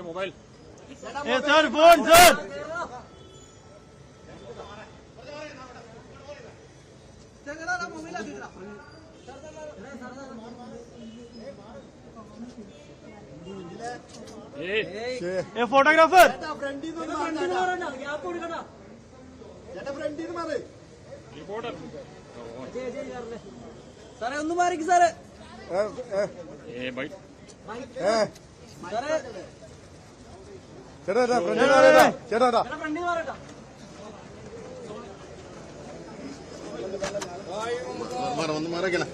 mobile sir phone sir photographer സാറേ ഒന്ന് മാറിക്ക് സാറേ ചേട്ടാ ഫ്രണ്ടിൽ മാറട്ടാ മാറിക്കണം